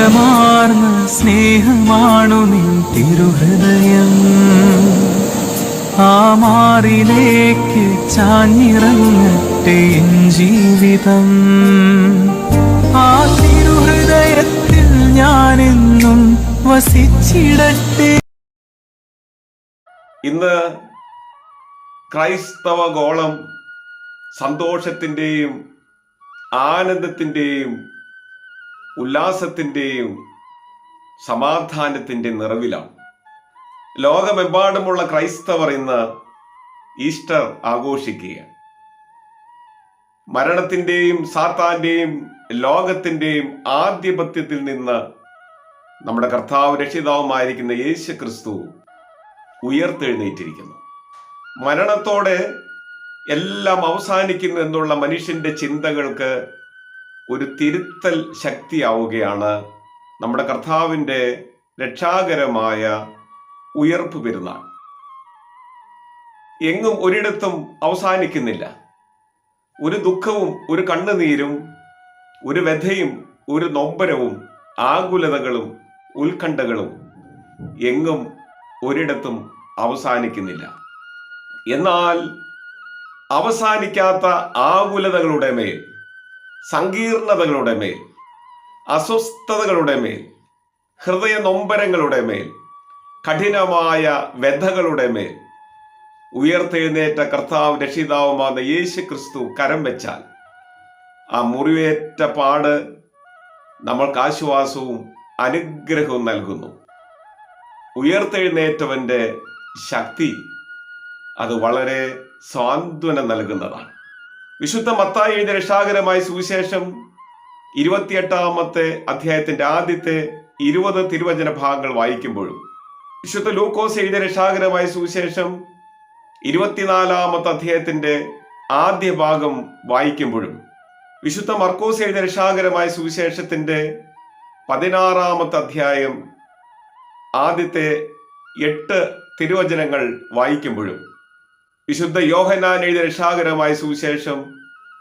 ആഴമാർന്ന സ്നേഹമാണു നിൻ തിരുഹൃദയം. ആ മാറിലേക്ക് ചാഞ്ഞിറങ്ങട്ടെ എൻ ജീവിതം. ആ തിരുഹൃദയത്തിൽ ഞാനെന്നും വസിച്ചിടട്ടെ. ഇന്ന് ക്രൈസ്തവ ഗോളം സന്തോഷത്തിൻ്റെയും ആനന്ദത്തിൻ്റെയും ഉല്ലാസത്തിൻ്റെയും സമാധാനത്തിൻ്റെ നിറവിലാണ്. ലോകമെമ്പാടുമുള്ള ക്രൈസ്തവർ ഇന്ന് ഈസ്റ്റർ ആഘോഷിക്കുകയാണ്. മരണത്തിൻ്റെയും സാത്താന്റെയും ലോകത്തിൻ്റെയും ആധിപത്യത്തിൽ നിന്ന് നമ്മുടെ കർത്താവ് രക്ഷിതാവുമായിരിക്കുന്ന യേശു ക്രിസ്തു ഉയർത്തെഴുന്നേറ്റിരിക്കുന്നു. മരണത്തോടെ എല്ലാം അവസാനിക്കുന്നു എന്നുള്ള മനുഷ്യന്റെ ചിന്തകൾക്ക് ഒരു തിരുത്തൽ ശക്തിയാവുകയാണ് നമ്മുടെ കർത്താവിൻ്റെ രക്ഷാകരമായ ഉയർപ്പ് പെരുന്നാൾ. എങ്ങും ഒരിടത്തും അവസാനിക്കുന്നില്ല. ഒരു ദുഃഖവും ഒരു കണ്ണുനീരും ഒരു വ്യഥയും ഒരു നൊമ്പരവും ആകുലതകളും ഉത്കണ്ഠകളും എങ്ങും ഒരിടത്തും അവസാനിക്കുന്നില്ല. എന്നാൽ അവസാനിക്കാത്ത ആകുലതകളുടെ മേൽ, സങ്കീർണതകളുടെ മേൽ, അസ്വസ്ഥതകളുടെ മേൽ, ഹൃദയ നൊമ്പരങ്ങളുടെ മേൽ, കഠിനമായ വ്യഥകളുടെ മേൽ ഉയർത്തെഴുന്നേറ്റ കർത്താവ് രക്ഷിതാവുമായ യേശു ക്രിസ്തു കരം വെച്ചാൽ ആ മുറിവേറ്റ പാട് നമ്മൾക്ക് ആശ്വാസവും അനുഗ്രഹവും നൽകുന്നു. ഉയർത്തെഴുന്നേറ്റവന്റെ ശക്തി അത് വളരെ സാന്ത്വനം നൽകുന്നതാണ്. വിശുദ്ധ മത്തായി എഴുതിയ രക്ഷാകരമായ സുവിശേഷം 28-ാമത്തെ അധ്യായത്തിന്റെ ആദ്യത്തെ 20 തിരുവചന ഭാഗങ്ങൾ വായിക്കുമ്പോഴും, വിശുദ്ധ ലൂക്കോസ് എഴുതിയ രക്ഷാകരമായ സുവിശേഷം 24-ാമത്തെ അധ്യായത്തിന്റെ ആദ്യ ഭാഗം വായിക്കുമ്പോഴും, വിശുദ്ധ മർക്കോസ് എഴുതിയ രക്ഷാകരമായ സുവിശേഷത്തിന്റെ 16-ാമത്തെ അധ്യായം ആദ്യത്തെ 8 തിരുവചനങ്ങൾ വായിക്കുമ്പോഴും, വിശുദ്ധ യോഹന്നാൻ എഴുതിയ രക്ഷാകരമായ സുവിശേഷം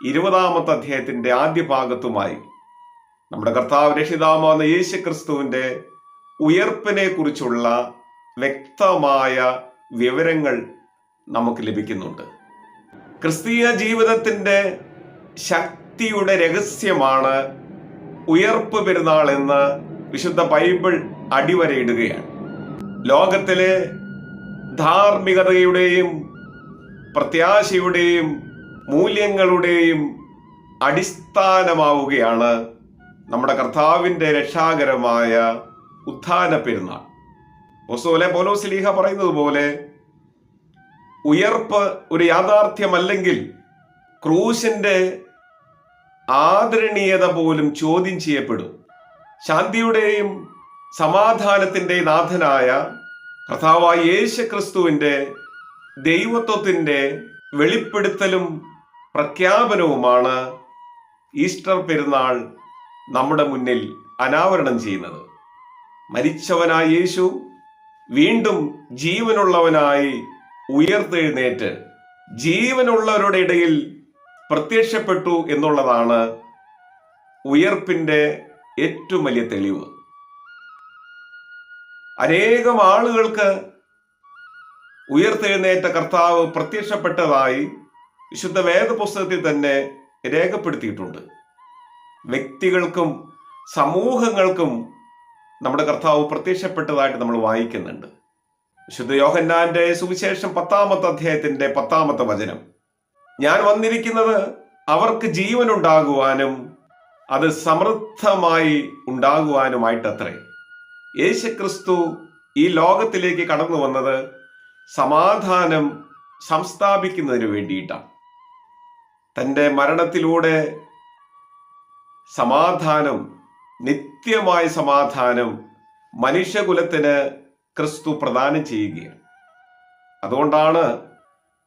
20-ാമത്തെ അധ്യായത്തിന്റെ ആദ്യ ഭാഗത്തുമായി നമ്മുടെ കർത്താവ് രക്ഷിതാവായ യേശു ക്രിസ്തുവിന്റെ ഉയർപ്പിനെ കുറിച്ചുള്ള വ്യക്തമായ വിവരങ്ങൾ നമുക്ക് ലഭിക്കുന്നുണ്ട്. ക്രിസ്തീയ ജീവിതത്തിന്റെ ശക്തിയുടെ രഹസ്യമാണ് ഉയർപ്പ് പെരുന്നാൾ എന്ന് വിശുദ്ധ ബൈബിൾ അടിവരയിടുകയാണ്. ലോകത്തിലെ ധാർമ്മികതയുടെയും പ്രത്യാശയുടെയും മൂല്യങ്ങളുടെയും അടിസ്ഥാനമാവുകയാണ് നമ്മുടെ കർത്താവിൻ്റെ രക്ഷാകരമായ ഉത്ഥാന പെരുന്നാൾ. അപ്പോസ്തലൻ പൗലോസ് ശ്ലീഹ പറയുന്നത് പോലെ, ഉയർപ്പ് ഒരു യാഥാർത്ഥ്യമല്ലെങ്കിൽ ക്രൂശിന്റെ ആദരണീയത പോലും ചോദ്യം ചെയ്യപ്പെടും. ശാന്തിയുടെയും സമാധാനത്തിന്റെ നാഥനായ കർത്താവായ യേശു ക്രിസ്തുവിന്റെ ദൈവത്വത്തിന്റെ വെളിപ്പെടുത്തലും പ്രഖ്യാപനവുമാണ് ഈസ്റ്റർ പെരുന്നാൾ നമ്മുടെ മുന്നിൽ അനാവരണം ചെയ്യുന്നത്. മരിച്ചവനായ യേശു വീണ്ടും ജീവനുള്ളവനായി ഉയർത്തെഴുന്നേറ്റ് ജീവനുള്ളവരുടെ ഇടയിൽ പ്രത്യക്ഷപ്പെട്ടു എന്നുള്ളതാണ് ഉയർപ്പിന്റെ ഏറ്റവും വലിയ തെളിവ്. അനേകം ആളുകൾക്ക് ഉയർത്തെഴുന്നേറ്റ കർത്താവ് പ്രത്യക്ഷപ്പെട്ടതായി വിശുദ്ധ വേദപുസ്തകത്തിൽ തന്നെ രേഖപ്പെടുത്തിയിട്ടുണ്ട്. വ്യക്തികൾക്കും സമൂഹങ്ങൾക്കും നമ്മുടെ കർത്താവ് പ്രത്യക്ഷപ്പെട്ടതായിട്ട് നമ്മൾ വായിക്കുന്നുണ്ട്. വിശുദ്ധ യോഹന്നാന്റെ സുവിശേഷം 10-ാമത്തെ അധ്യായത്തിന്റെ 10-ാമത്തെ വചനം, ഞാൻ വന്നിരിക്കുന്നത് അവർക്ക് ജീവൻ ഉണ്ടാകുവാനും അത് സമൃദ്ധമായി ഉണ്ടാകുവാനുമായിട്ടത്രേ. യേശുക്രിസ്തു ഈ ലോകത്തിലേക്ക് കടന്നു വന്നത് സമാധാനം സംസ്ഥാപിക്കുന്നതിന് വേണ്ടിയിട്ടാണ്. തൻ്റെ മരണത്തിലൂടെ സമാധാനം, നിത്യമായ സമാധാനം മനുഷ്യകുലത്തിന് ക്രിസ്തു പ്രദാനം ചെയ്യുകയാണ്. അതുകൊണ്ടാണ്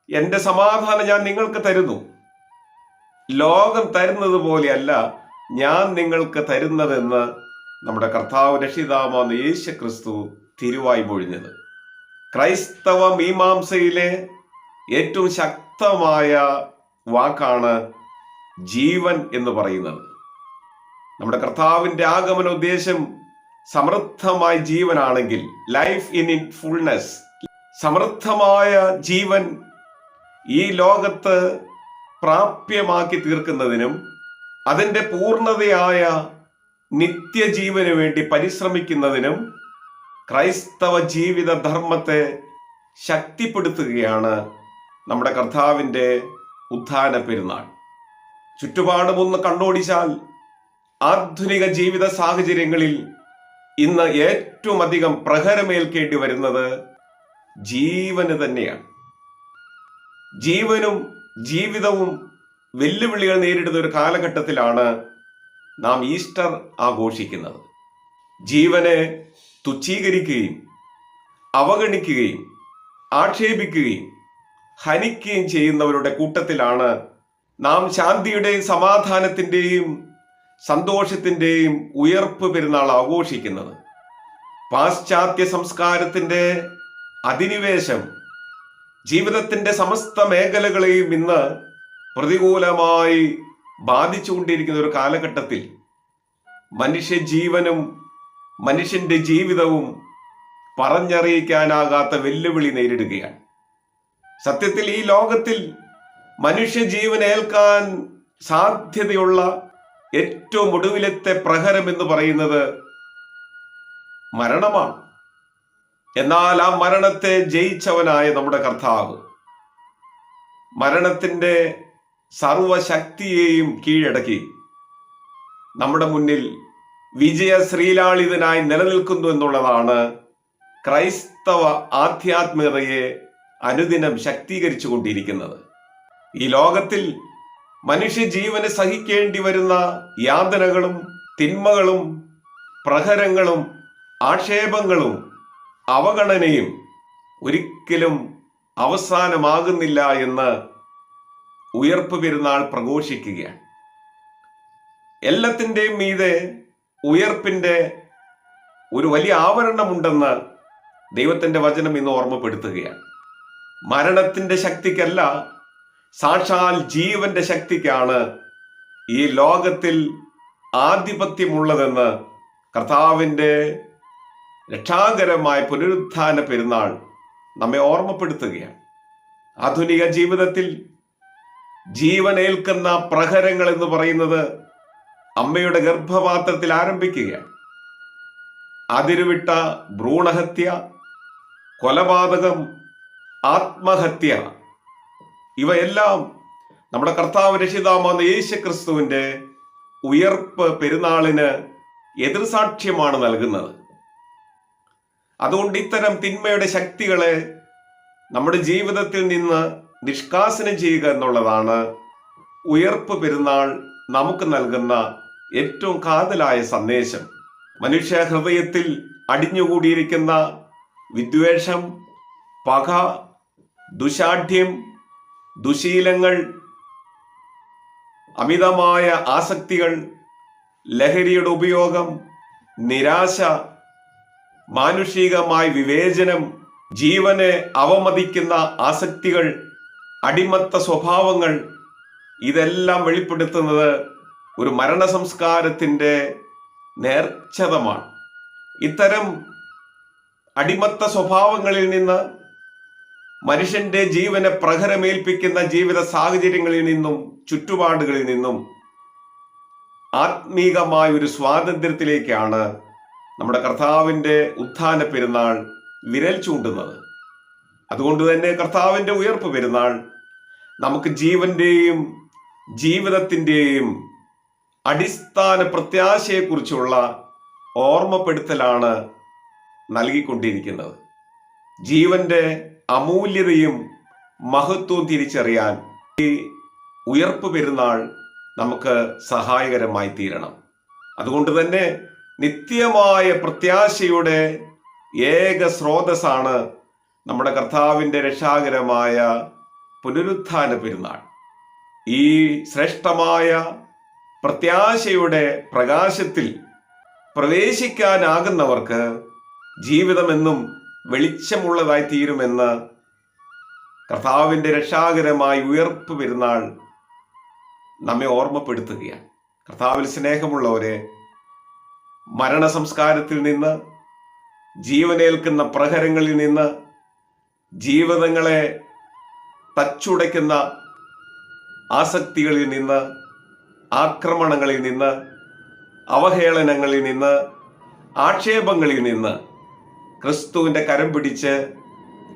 എൻ്റെ സമാധാനം ഞാൻ നിങ്ങൾക്ക് തരുന്നു, ലോകം തരുന്നത് പോലെയല്ല ഞാൻ നിങ്ങൾക്ക് തരുന്നതെന്ന് നമ്മുടെ കർത്താവ് രക്ഷിതാവായ യേശു ക്രിസ്തു തിരുവായി മൊഴിഞ്ഞത്. ക്രൈസ്തവ മീമാംസയിലെ ഏറ്റവും ശക്തമായ വാക്കാണ് ജീവൻ എന്ന് പറയുന്നത്. നമ്മുടെ കർത്താവിൻ്റെ ആഗമന ഉദ്ദേശം സമൃദ്ധമായ ജീവനാണെങ്കിൽ, ലൈഫ് ഇൻ ഇറ്റ് ഫുൾനെസ്, സമൃദ്ധമായ ജീവൻ ഈ ലോകത്ത് പ്രാപ്യമാക്കി തീർക്കുന്നതിനും അതിൻ്റെ പൂർണ്ണതയായ നിത്യജീവന് വേണ്ടി പരിശ്രമിക്കുന്നതിനും ക്രൈസ്തവ ജീവിത ധർമ്മത്തെ ശക്തിപ്പെടുത്തുകയാണ് നമ്മുടെ കർത്താവിൻ്റെ ഉത്ഥാന പെരുന്നാൾ. ചുറ്റുപാടുമൊന്ന് കണ്ണോടിച്ചാൽ ആധുനിക ജീവിത സാഹചര്യങ്ങളിൽ ഇന്ന് ഏറ്റവും അധികം പ്രഹരമേൽക്കേണ്ടി വരുന്നത് ജീവന് തന്നെയാണ്. ജീവനും ജീവിതവും വെല്ലുവിളികൾ നേരിടുന്ന ഒരു കാലഘട്ടത്തിലാണ് നാം ഈസ്റ്റർ ആഘോഷിക്കുന്നത്. ജീവനെ തുച്ഛീകരിക്കുകയും അവഗണിക്കുകയും ആക്ഷേപിക്കുകയും ഹനിക്കുകയും ചെയ്യുന്നവരുടെ കൂട്ടത്തിലാണ് നാം ശാന്തിയുടെയും സമാധാനത്തിൻ്റെയും സന്തോഷത്തിൻ്റെയും ഉയർപ്പ് പെരുന്നാൾ ആഘോഷിക്കുന്നത്. പാശ്ചാത്യ സംസ്കാരത്തിൻ്റെ അധിനിവേശം ജീവിതത്തിൻ്റെ സമസ്ത മേഖലകളെയും ഇന്ന് പ്രതികൂലമായി ബാധിച്ചുകൊണ്ടിരിക്കുന്ന ഒരു കാലഘട്ടത്തിൽ മനുഷ്യജീവനും മനുഷ്യന്റെ ജീവിതവും പറഞ്ഞറിയിക്കാനാകാത്ത വെല്ലുവിളി നേരിടുകയാണ്. സത്യത്തിൽ ഈ ലോകത്തിൽ മനുഷ്യജീവൻ ഏൽക്കാൻ സാധ്യതയുള്ള ഏറ്റവും ഒടുവിലത്തെ പ്രഹരം എന്ന് പറയുന്നത് മരണമാണ്. എന്നാൽ ആ മരണത്തെ ജയിച്ചവനായ നമ്മുടെ കർത്താവ് മരണത്തിന്റെ സർവശക്തിയെയും കീഴടക്കി നമ്മുടെ മുന്നിൽ വിജയ ശ്രീലാളിതനായി നിലനിൽക്കുന്നു എന്നുള്ളതാണ് ക്രൈസ്തവ ആധ്യാത്മികതയെ അനുദിനം ശക്തീകരിച്ചു കൊണ്ടിരിക്കുന്നത്. ഈ ലോകത്തിൽ മനുഷ്യജീവന് സഹിക്കേണ്ടി വരുന്ന യാതനകളും തിന്മകളും പ്രഹരങ്ങളും ആക്ഷേപങ്ങളും അവഗണനയും ഒരിക്കലും അവസാനമാകുന്നില്ല എന്ന് ഉയർപ്പ് പെരുന്നാൾ പ്രഘോഷിക്കുകയാണ്. എല്ലാത്തിൻ്റെയും മീതെ ഉയർപ്പിന്റെ ഒരു വലിയ ആവരണമുണ്ടെന്ന് ദൈവത്തിന്റെ വചനം ഇന്ന് ഓർമ്മപ്പെടുത്തുകയാണ്. മരണത്തിന്റെ ശക്തിക്കല്ല, സാക്ഷാൽ ജീവന്റെ ശക്തിക്കാണ് ഈ ലോകത്തിൽ ആധിപത്യമുള്ളതെന്ന് കർത്താവിന്റെ രക്ഷാകരമായ പുനരുത്ഥാന പെരുന്നാൾ നമ്മെ ഓർമ്മപ്പെടുത്തുകയാണ്. ആധുനിക ജീവിതത്തിൽ ജീവനേൽക്കുന്ന പ്രഹരങ്ങൾ എന്ന് പറയുന്നത് അമ്മയുടെ ഗർഭപാത്രത്തിൽ ആരംഭിക്കുകയാണ്. അതിരുവിട്ട ഭ്രൂണഹത്യ, കൊലപാതകം, ആത്മഹത്യ, ഇവയെല്ലാം നമ്മുടെ കർത്താവ് രക്ഷിതാവായ യേശുക്രിസ്തുവിന്റെ ഉയർപ്പ് പെരുന്നാളിന് എതിർസാക്ഷ്യമാണ് നൽകുന്നത്. അതുകൊണ്ട് ഇത്തരം തിന്മയുടെ ശക്തികളെ നമ്മുടെ ജീവിതത്തിൽ നിന്ന് നിഷ്കാസനം ചെയ്യുക എന്നുള്ളതാണ് ഉയർപ്പ് പെരുന്നാൾ നമുക്ക് നൽകുന്ന ഏറ്റവും കാതലായ സന്ദേശം. മനുഷ്യ ഹൃദയത്തിൽ അടിഞ്ഞുകൂടിയിരിക്കുന്ന വിദ്വേഷം, പക, ദുശാഠ്യം, ദുശീലങ്ങൾ, അമിതമായ ആസക്തികൾ, ലഹരിയുടെ ഉപയോഗം, നിരാശ, മാനുഷികമായ വിവേചനം, ജീവനെ അവമതിക്കുന്ന ആസക്തികൾ, അടിമത്ത സ്വഭാവങ്ങൾ, ഇതെല്ലാം വെളിപ്പെടുത്തുന്നത് ഒരു മരണ സംസ്കാരത്തിൻ്റെ നേർച്ഛതമാണ്. ഇത്തരം അടിമത്ത സ്വഭാവങ്ങളിൽ നിന്ന്, മനുഷ്യന്റെ ജീവനെ പ്രഹരമേൽപ്പിക്കുന്ന ജീവിത സാഹചര്യങ്ങളിൽ നിന്നും ചുറ്റുപാടുകളിൽ നിന്നും ആത്മീകമായ ഒരു സ്വാതന്ത്ര്യത്തിലേക്കാണ് നമ്മുടെ കർത്താവിന്റെ ഉത്ഥാന പെരുന്നാൾ വിരൽ ചൂണ്ടുന്നത്. അതുകൊണ്ട് തന്നെ കർത്താവിന്റെ ഉയർപ്പ് പെരുന്നാൾ നമുക്ക് ജീവന്റെയും ജീവിതത്തിൻ്റെയും അടിസ്ഥാന പ്രത്യാശയെക്കുറിച്ചുള്ള ഓർമ്മപ്പെടുത്തലാണ് നൽകിക്കൊണ്ടിരിക്കുന്നത്. ജീവന്റെ അമൂല്യതയും മഹത്വവും തിരിച്ചറിയാൻ ഈ ഉയർപ്പ് പെരുന്നാൾ നമുക്ക് സഹായകരമായി തീരണം. അതുകൊണ്ട് തന്നെ നിത്യമായ പ്രത്യാശയുടെ ഏക സ്രോതസ്സാണ് നമ്മുടെ കർത്താവിൻ്റെ രക്ഷാകരമായ പുനരുത്ഥാന പെരുന്നാൾ. ഈ ശ്രേഷ്ഠമായ പ്രത്യാശയുടെ പ്രകാശത്തിൽ പ്രവേശിക്കാനാകുന്നവർക്ക് ജീവിതമെന്നും വെളിച്ചമുള്ളതായി തീരുമെന്ന് കർത്താവിൻ്റെ രക്ഷാകരമായ ഉയർപ്പ് പെരുന്നാൾ നമ്മെ ഓർമ്മപ്പെടുത്തുകയാണ്. കർത്താവിൽ സ്നേഹമുള്ളവരെ, മരണസംസ്കാരത്തിൽ നിന്ന്, ജീവനേൽക്കുന്ന പ്രഹരങ്ങളിൽ നിന്ന്, ജീവിതങ്ങളെ തച്ചുടയ്ക്കുന്ന ആസക്തികളിൽ നിന്ന്, ആക്രമണങ്ങളിൽ നിന്ന്, അവഹേളനങ്ങളിൽ നിന്ന്, ആക്ഷേപങ്ങളിൽ നിന്ന് ക്രിസ്തുവിൻ്റെ കരം പിടിച്ച്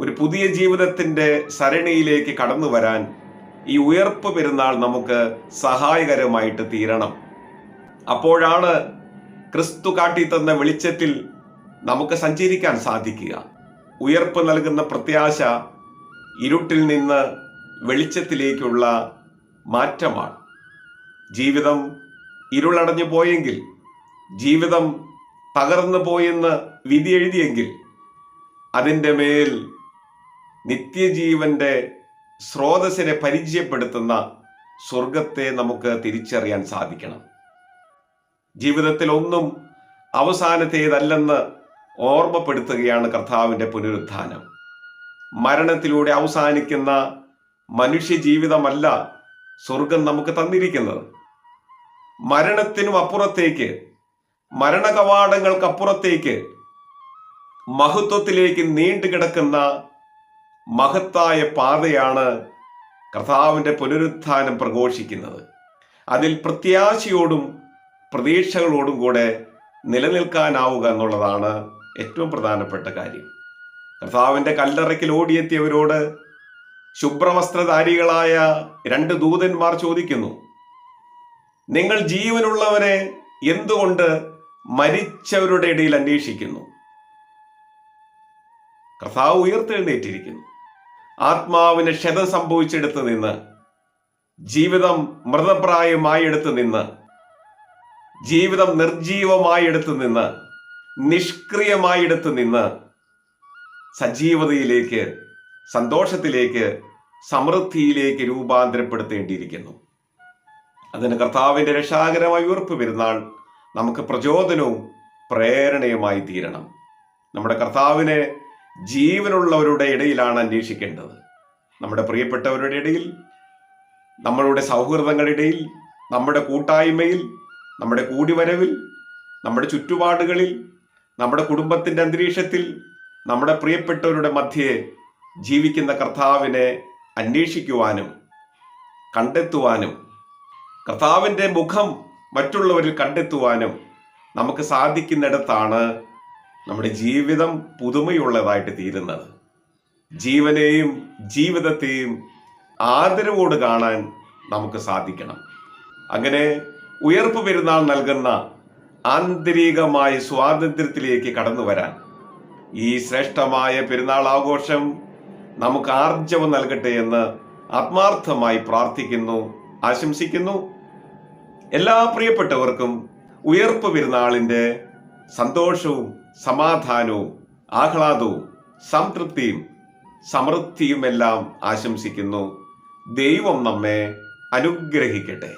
ഒരു പുതിയ ജീവിതത്തിൻ്റെ സരണിയിലേക്ക് കടന്നു വരാൻ ഈ ഉയർപ്പ് പെരുന്നാൾ നമുക്ക് സഹായകരമായിട്ട് തീരണം. അപ്പോഴാണ് ക്രിസ്തു കാട്ടിത്തന്ന വെളിച്ചത്തിൽ നമുക്ക് സഞ്ചരിക്കാൻ സാധിക്കുക. ഉയർപ്പ് നൽകുന്ന പ്രത്യാശ ഇരുട്ടിൽ നിന്ന് വെളിച്ചത്തിലേക്കുള്ള മാറ്റമാണ്. ജീവിതം ഇരുളടഞ്ഞു പോയെങ്കിൽ, ജീവിതം തകർന്നു പോയെന്ന് വിധി എഴുതിയെങ്കിൽ, അതിൻ്റെ മേൽ നിത്യജീവന്റെ സ്രോതസ്സിനെ പരിചയപ്പെടുത്തുന്ന സ്വർഗത്തെ നമുക്ക് തിരിച്ചറിയാൻ സാധിക്കണം. ജീവിതത്തിൽ ഒന്നും അവസാനത്തേതല്ലെന്ന് ഓർമ്മപ്പെടുത്തുകയാണ് കർത്താവിൻ്റെ പുനരുത്ഥാനം. മരണത്തിലൂടെ അവസാനിക്കുന്ന മനുഷ്യ ജീവിതമല്ല സ്വർഗം നമുക്ക് തന്നിരിക്കുന്നത്. മരണത്തിനും അപ്പുറത്തേക്ക്, മരണകവാടങ്ങൾക്കപ്പുറത്തേക്ക് മഹത്വത്തിലേക്ക് നീണ്ടുകിടക്കുന്ന മഹത്തായ പാതയാണ് കർത്താവിൻ്റെ പുനരുത്ഥാനം പ്രഘോഷിക്കുന്നത്. അതിൽ പ്രത്യാശയോടും പ്രതീക്ഷകളോടും കൂടെ നിലനിൽക്കാനാവുക എന്നുള്ളതാണ് ഏറ്റവും പ്രധാനപ്പെട്ട കാര്യം. കർത്താവിൻ്റെ കല്ലറയ്ക്കൽ ഓടിയെത്തിയവരോട് ശുഭ്രവസ്ത്രധാരികളായ 2 ദൂതന്മാർ ചോദിക്കുന്നു, നിങ്ങൾ ജീവനുള്ളവരെ എന്തുകൊണ്ട് മരിച്ചവരുടെ ഇടയിൽ അന്വേഷിക്കുന്നു? കർത്താവ് ഉയർത്തെഴുന്നേറ്റിരിക്കുന്നു. ആത്മാവിന് ക്ഷതം സംഭവിച്ചെടുത്ത് നിന്ന്, ജീവിതം മൃതപ്രായമായി എടുത്തു നിന്ന്, ജീവിതം നിർജീവമായി എടുത്തു നിന്ന്, നിഷ്ക്രിയമായി എടുത്തു നിന്ന് സജീവതയിലേക്ക്, സന്തോഷത്തിലേക്ക്, സമൃദ്ധിയിലേക്ക് രൂപാന്തരപ്പെടുത്തേണ്ടിയിരിക്കുന്നു. അതിന് കർത്താവിൻ്റെ രക്ഷാകരമായ ഉയർപ്പ് പെരുന്നാൾ നമുക്ക് പ്രചോദനവും പ്രേരണയുമായി തീരണം. നമ്മുടെ കർത്താവിനെ ജീവനുള്ളവരുടെ ഇടയിലാണ് അന്വേഷിക്കേണ്ടത്. നമ്മുടെ പ്രിയപ്പെട്ടവരുടെ ഇടയിൽ, നമ്മളുടെ സൗഹൃദങ്ങളുടെ ഇടയിൽ, നമ്മുടെ കൂട്ടായ്മയിൽ, നമ്മുടെ കൂടിവരവിൽ, നമ്മുടെ ചുറ്റുപാടുകളിൽ, നമ്മുടെ കുടുംബത്തിൻ്റെ അന്തരീക്ഷത്തിൽ, നമ്മുടെ പ്രിയപ്പെട്ടവരുടെ മധ്യേ ജീവിക്കുന്ന കർത്താവിനെ അന്വേഷിക്കുവാനും കണ്ടെത്തുവാനും, കർത്താവിൻ്റെ മുഖം മറ്റുള്ളവരിൽ കണ്ടെത്തുവാനും നമുക്ക് സാധിക്കുന്നിടത്താണ് നമ്മുടെ ജീവിതം പുതുമയുള്ളതായിട്ട് തീരുന്നത്. ജീവനെയും ജീവിതത്തെയും ആദരവോട് കാണാൻ നമുക്ക് സാധിക്കണം. അങ്ങനെ ഉയർപ്പ് പെരുന്നാൾ നൽകുന്ന ആന്തരികമായ സ്വാതന്ത്ര്യത്തിലേക്ക് കടന്നു വരാൻ ഈ ശ്രേഷ്ഠമായ പെരുന്നാൾ ആഘോഷം നമുക്ക് ആർജവം നൽകട്ടെ എന്ന് ആത്മാർത്ഥമായി പ്രാർത്ഥിക്കുന്നു, ആശംസിക്കുന്നു. എല്ലാ പ്രിയപ്പെട്ടവർക്കും ഉയർപ്പ് പെരുന്നാളിൻ്റെ സന്തോഷവും സമാധാനവും ആഹ്ലാദവും സംതൃപ്തിയും സമൃദ്ധിയുമെല്ലാം ആശംസിക്കുന്നു. ദൈവം നമ്മെ അനുഗ്രഹിക്കട്ടെ.